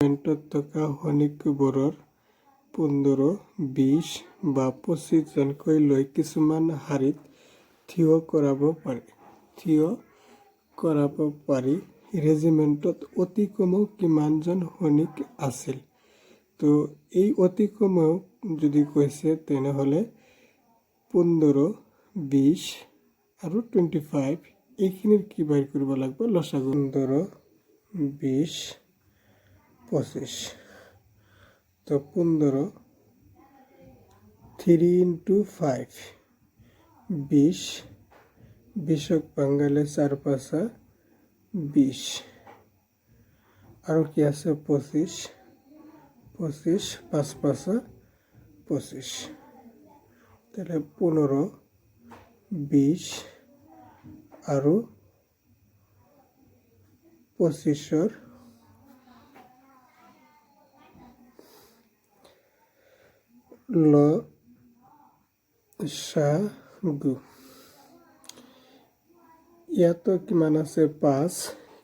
মেণ্টত থকা শনিকবোৰৰ 15, 20 বা 25 জনকৈ লৈ কিছুমান শাৰীত থিয় কৰাব পাৰি। ৰেজিমেণ্টত অতি কমেও কিমানজন সৈনিক আছিল? তো এই অতি কমেও যদি কৈছে তেনেহ'লে 15, 20 আৰু 25 এইখিনিৰ কি বাহিৰ কৰিব লাগিব? লসাগু 15, 20, 25। তো 15 3 into 5 20, 20ক ভাঙালে 4 5 20 আৰু কি আছে 25, 25 5 5 25। তাহলে 15, 20 আৰু 25ৰ লসাগু। ইয়াতো কিমান আছে 5,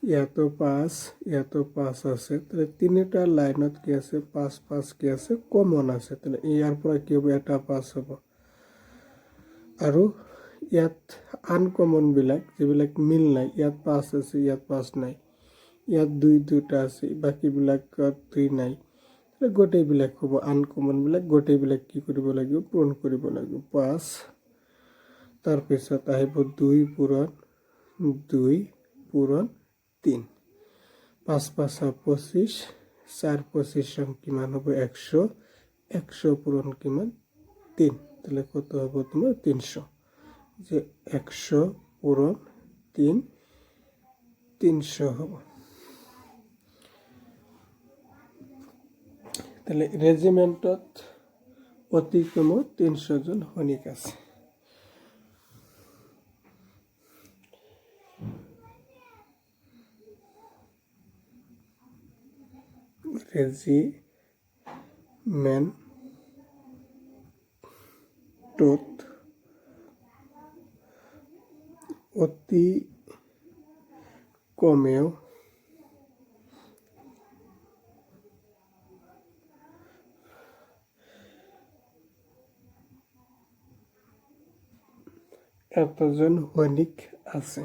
ইয়াতো 5, ইয়াতো 5 আছে। তাহলে তিনিটা লাইনত কি আছে 5 5 কি আছে কমন আছে। তাহলে ইয়াৰ পৰা কি হ'ব? এটা 5 হ'ব। আৰু ইয়াত আনকমন বিলাক যিবিলাক মিল নাই, ইয়াত 5 আছে, ইয়াত 5 নাই, ইয়াত 2 2টা আছে, বাকীবিলাকত 2 নাই। গোটেইবিলাক হ'ব আনকমন বিলাক, গোটেইবিলাক কি কৰিব লাগিব? পূৰণ কৰিব লাগিব। 5 তাৰপিছত আহিব 2 পূৰণ 2 পূৰণ 3, 5 5 25, 4 25 কিমান হ'ব? 100, 100 পূৰণ কিমান? 3। তাহলে কত হ'ব তোমার? 300। যে 100 পূরণ 3, 300 হ'ব। তাহলে রেজিমেন্টত অতি কমেও 300 জন সৈনিক আছে। রেজিমেন্টত অতি কমেও এতজন সৈনিক আছে।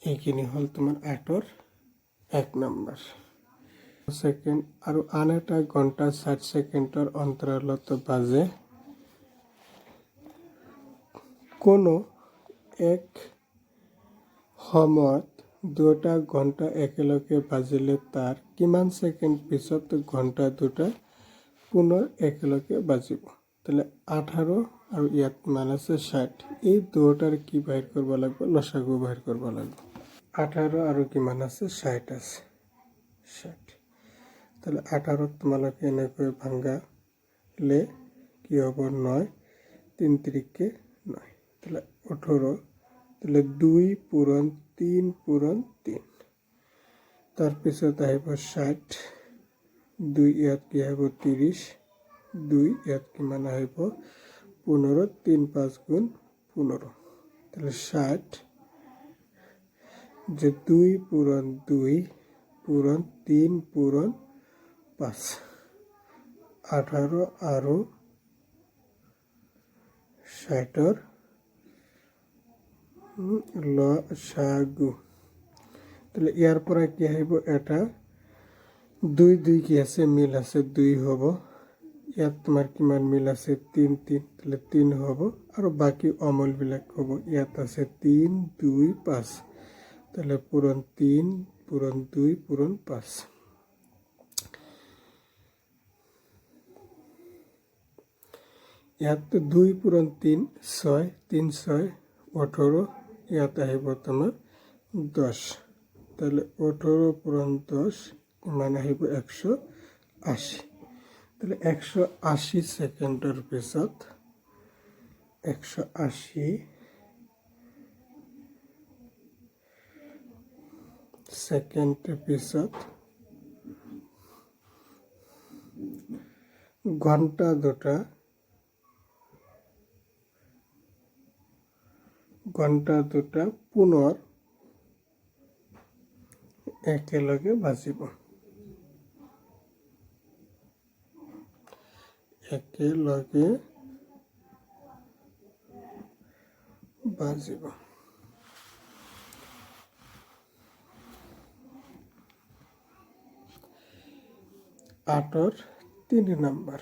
এইখিনি হল তোমাৰ 8ৰ 1 নম্বৰ। সেকেন্ড আৰু আন এটা ঘণ্টা 60 সেকেন্ডৰ অন্তৰালত বাজে। কোনো এক সময়ত দুটা ঘণ্টা একেলগে বাজিলে তাৰ কিমান সেকেন্ড পিছত ঘণ্টা দুটা পুনৰ একেলগে বাজিব? তাহলে 18 আৰু ইয়াত কিমান আছে 60। এই দুটাৰ কি বাহিৰ কৰিব লাগিব? লসাগু বাহিৰ কৰিব লাগিব। 18 আৰু কিমান আছে 60 আছে 60। তাহলে 18ক তোমালোকে এনেকৈ ভাঙালে কি হ'ব? 9, 3 3কে 9। তাহলে 18, তাহলে 2 পূৰণ 3 পূৰণ 3। তাৰপিছত আহিব 60, 2 ইয়াত কি আহিব? 30, 2 ইয়াত কিমান আহিব? 15, 3 5 গুণ 15। তাহলে 60 যে 2 পূরণ 2 পূরণ 3 পূরণ 5, 18 আৰু 60ৰ লসাগু। তাহলে ইয়াৰ পৰা কি আহিব? এটা 2 2 কি আছে? মিল আছে, 2 হ'ব। ইয়াত তোমাৰ কিমান মিল আছে? 3 3, তাহলে 3 হ'ব। আৰু বাকি অমল বিলাক হ'ব। ইয়াত আছে 3 2 5, তাহলে পূরণ 3 পূরণ 2 পূরণ 5। ইয়াত 2 পূরণ 3 6, 3 6 18, ইয়াত আহিব তোমাৰ 10। তাহলে 18 পূৰণ 10 কিমান আহিব? 180। তাহলে 180 সেকেন্ডৰ পিছত 180 সেকেন্ড পিছত ঘণ্টা দুটা ঘণ্টা দুটা পুনৰ একেলগে বাজিব। একেলগে বাজিব। আটৰ 3 নম্বৰ।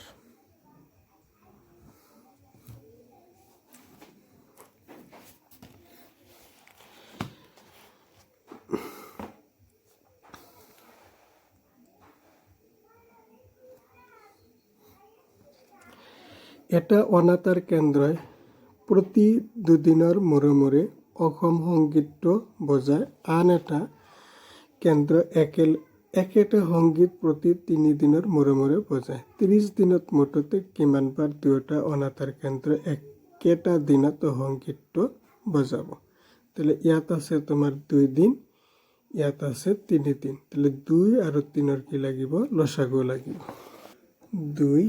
এটা অনাতাঁৰ কেন্দ্ৰই প্ৰতি 2 দিনৰ মূৰে মূৰে অসম সংগীতটো বজায়। আন এটা কেন্দ্ৰ একেটা সংগীত প্ৰতি 3 দিনৰ মূৰে মূৰে বজায়। 30 দিনত মুঠতে কিমানবাৰ দুয়োটা অনাতাঁৰ কেন্দ্ৰ একেটা দিনত সংগীতটো বজাব? তাহলে ইয়াত আছে তোমাৰ 2 দিন, ইয়াত আছে 3 দিন। তাহলে 2 আৰু 3 কি লাগিব? লসাগু লাগিব। 2,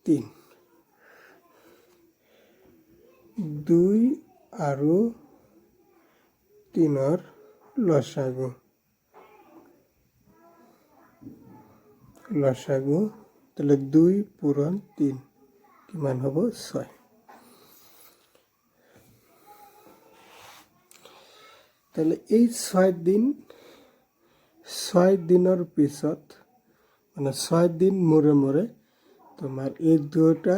3। 2 আৰু 3 লসাগু। তাহলে 2 পূৰণ 3 কিমান হ'ব? 6। তাহলে এই 6 দিনৰ পিছত মানে 6 দিন মূৰে মূৰে তোমাৰ এই দুটা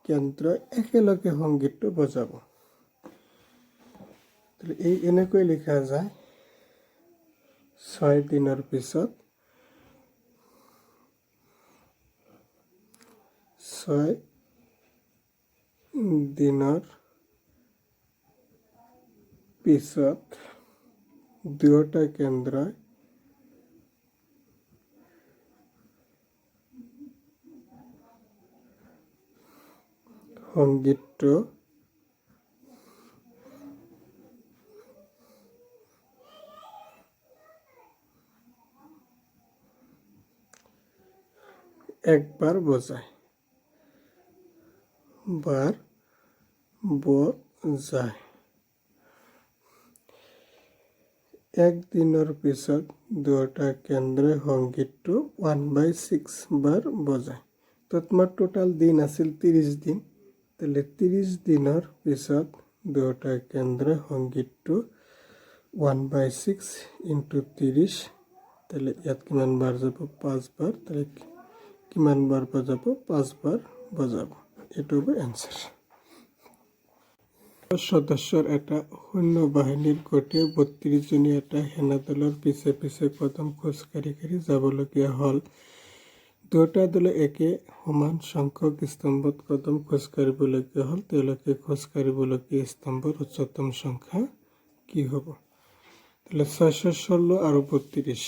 কেন্দ্ৰ একেলগে সংগীতটো বজাব। তাহলে এই এনেকৈ লিখা যায় 6 দিনৰ পিছত 6 দিনৰ পিছত দুয়োটা কেন্দ্ৰই সংগীতটো একবাৰ বজায়। একদিনৰ পিছত দুয়োটা কেন্দ্ৰই সংগীতটো 1/6 বাৰ বজায়। তো তোমাৰ টোটাল দিন আছিল 30 দিন। তাহলে 30 দিনৰ পিছত দুয়োটা কেন্দ্ৰই সংগীতটো 1/6 × 30। তাহলে ইয়াত কিমান বাৰ যাব? 5 বাৰ। তাহলে কিমান বাৰ বজাব? 5 বাৰ বজাব। এইটো হবে এনসাৰ। সদস্যৰ এটা সৈন্য বাহিনীৰ গোটে 32 জনীয়া এটা সেনা দলৰ পিছে পিছে কদম খোজকাঢ়ি যাবলগীয়া হ'ল। দুয়োটা দলে একে সমান সংখ্যক স্তম্ভত কদম খোজকাঢ়িবলগীয়া হ'ল। তেওঁলোকে খোজকাঢ়িবলগীয়া স্তম্ভৰ উচ্চতম সংখ্যা কি হ'ব? তাহলে 616 আৰু 32।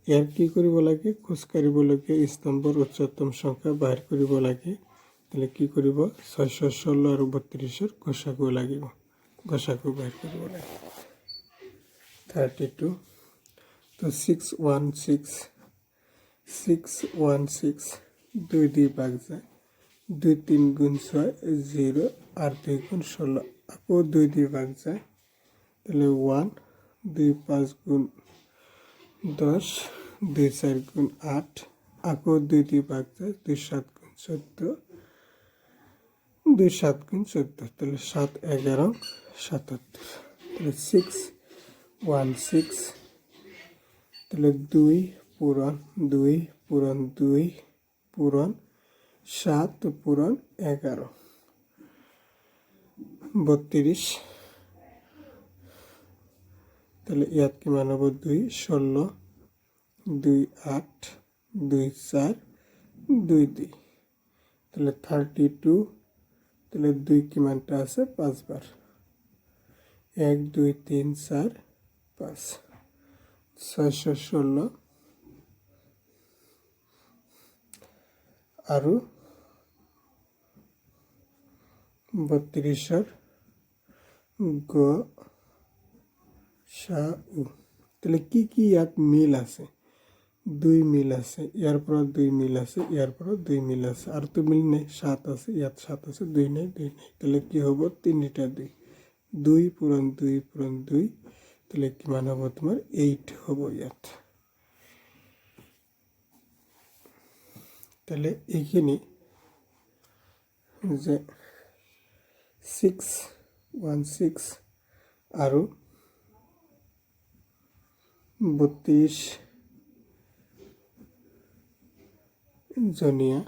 ইয়াৰ কি কৰিব লাগে? খোজকাঢ়িবলগীয়া স্তম্ভৰ উচ্চতম সংখ্যা বাহিৰ কৰিব লাগে। তাহলে কি কৰিব? 616 আৰু 32-ৰ গসাগু লাগিব। গসাগু বাহিৰ কৰিব লাগে 32। তো 616 2 দিয়ে ভাগ যায়। 2 3 গুণ 6 0 আর 2 গুণ 16 আকৌ 2 দিয়ে ভাগ যায়। তাহলে 1 2 5 গুণ 10 2 4 গুণ 8 আকৌ 2 দিয়ে ভাগ যায়। 2 7 গুণ 14 2 7 গুণ 14। তাহলে 7 11 77। তাহলে 616 তাহলে 2 পূরণ 2 পূরণ 2 পূরণ 7 পূরণ 11 32। তাহলে ইয়াত কিমান হ'ব? 2 16 2 8 2 4 2 2। তাহলে 32। তাহলে 2 কিমানটা আছে? 5 বার। 1 2 3 4 5 616 আৰু 32-ৰ গসাগু। তাহলে কি কি ইয়াত মিল আছে? 2 মিল আছে, ইয়াৰ পৰা 2 মিল আছে, ইয়াৰ পৰা 2 মিল আছে, আৰু তো মিল নাই, 7 আছে, ইয়াত 7 আছে, 2 নাই, 2 নাই, তাহলে কি হ'ব, 3টা 2, 2 পূৰণ 2 পূৰণ 2, তাহলে কিমান হ'ব তোমাৰ 8 হ'ব ইয়াত। তাহলে এইখিনি যে 616 আৰু 32 জনীয়া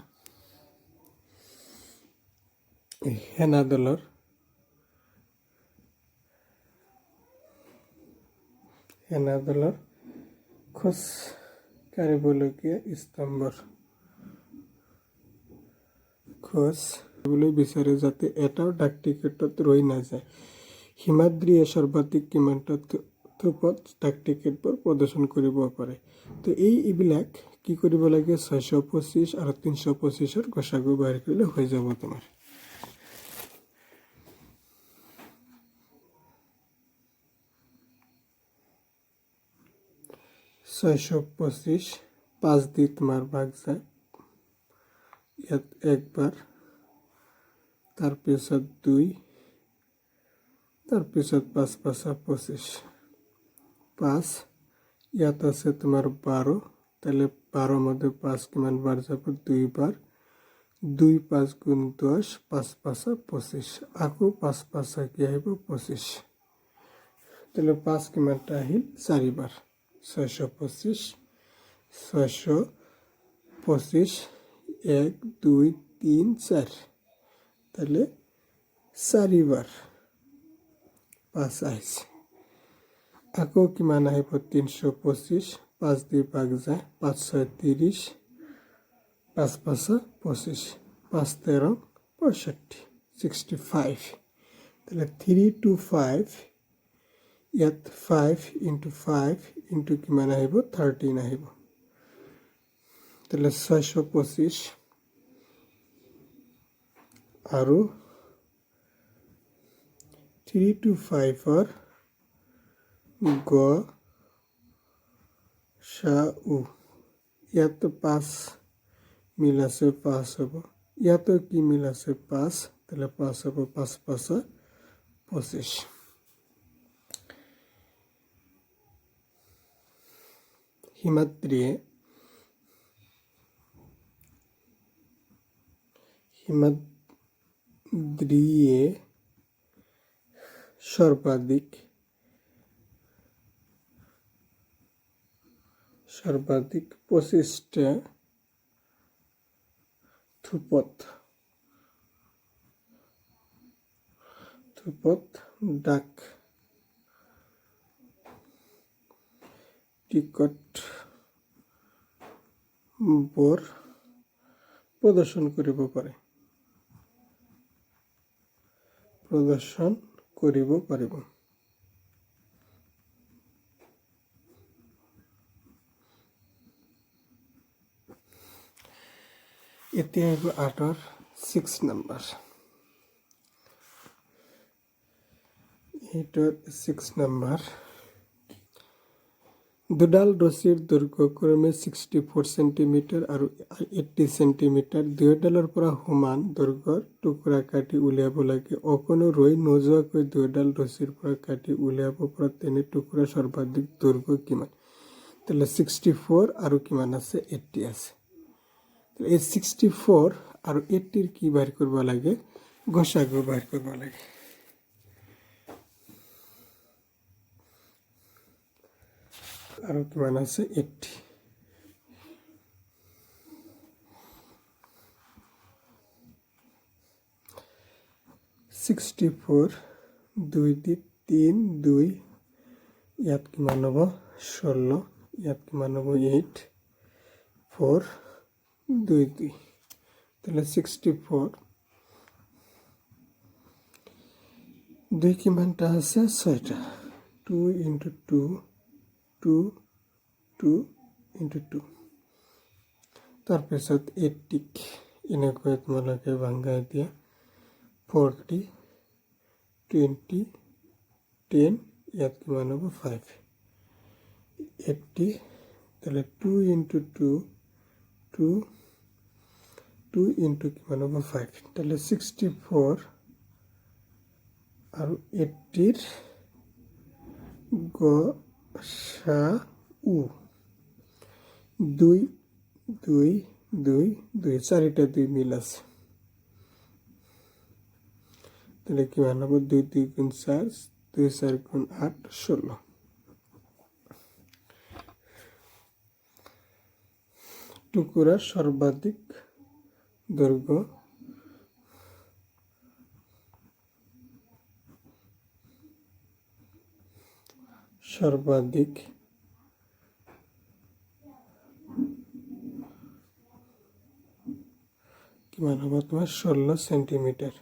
সেনা দলৰ খোজ কাঢ়িবলগীয়া স্তম্ভৰ খোজ কাঢ়িবলৈ বিচাৰে যাতে এটাও ডাক টিকেটত ৰৈ নাযায়। হিমাদ্ৰীয়ে সৰ্বাধিক কিমানটা থোপত ডাক টিকেটবোৰ প্ৰদৰ্শন কৰিব পাৰে। তো এইবিলাক কি কৰিব লাগে, 625 আৰু 325ৰ গসাগু বাহিৰ কৰিলে হৈ যাব তোমাৰ। ছয়শ 25 5 দি তোমাৰ ভাগ যায়, ইয়াত একবাৰ, তাৰপিছত 2, তাৰপিছত 5 5 25, 5, ইয়াত আছে তোমাৰ 12, তাহলে 12 মধ্যে 5 কিমান বার যাব, 2 বার, 2 5 গুণ 10, 5 5 25, আকৌ 5 5 কি আহিব 25, তাহলে 5 কিমানটা আহিল 4 বার, 625, 625, 1 2 3 4, তাহলে 4 বার 5 আহিছে। আকৌ কিমান আহিব 325, 5 দি ভাগ যায়, 5 6 30, 5 5 25, 5 13 65, 65, তাহলে 3 to 5, ইয়াত 5 into 5 into কিমান আহিব 13 আহিব, তাহলে 625 আৰু 3 to 5ৰ গসাউ, ইয়াতো 5 মিল আছে, 5 হ'ব, ইয়াতো কি মিল আছে 5, তাহলে 5 হ'ব, 5 5 25। হিমাদ্রিয়ে সর্বাধিক 25টা থোপত ডাক টিকট বোৰ প্ৰদৰ্শন কৰিব পাৰিব। এতিয়া আহিব 8ৰ 6 নম্বৰ। 8ৰ 6 নম্বৰ, দুডাল ৰছীৰ দৈৰ্ঘ্য ক্ৰমে 64 সেন্টিমিটাৰ আৰু 80 সেন্টিমিটাৰ, দুয়োডালৰ পৰা সমান দৈৰ্ঘ্যৰ টুকুৰা কাটি উলিয়াব লাগে। অকণো ৰৈ নোযোৱাকৈ দুয়োডাল ৰছীৰ পৰা কাটি উলিয়াব পৰা তেনে টুকুৰাৰ সৰ্বাধিক দৈৰ্ঘ্য কিমান? তাহলে 64 আৰু কিমান আছে 80 আছে। এই 64 আৰু 80ৰ কি বাহিৰ কৰিব লাগে, গসাগু বাহিৰ কৰিব লাগে। আৰু কিমান আছে 80, 64 2 দি 3 2, ইয়াত কিমান হ'ব 16, ইয়াত কিমান হ'ব 8 4 2 2, তাহলে 64 2 কিমানটা আছে 6টা, 2 into 2 2 2 into 2, তাৰপিছত 80ক এনেকৈ তোমালোকে ভাঙাই দিয়া, 40 20 10, ইয়াত কিমান হ'ব 5, 80, তাহলে 2 ইন্টু 2 2 2 ইন্টু কি মানে হবে 5, তাহলে 64 আর 80 গসাউ 2 2 2 2 চারিটা 2 মিল আছে, তাহলে কি মান হবে 2 2 গুণ 4 2 4 গুণ 8 16। টুকুরার সর্বাধিক দৈর্ঘ্য কি মান হবে তোমার 16 সেন্টিমিটার।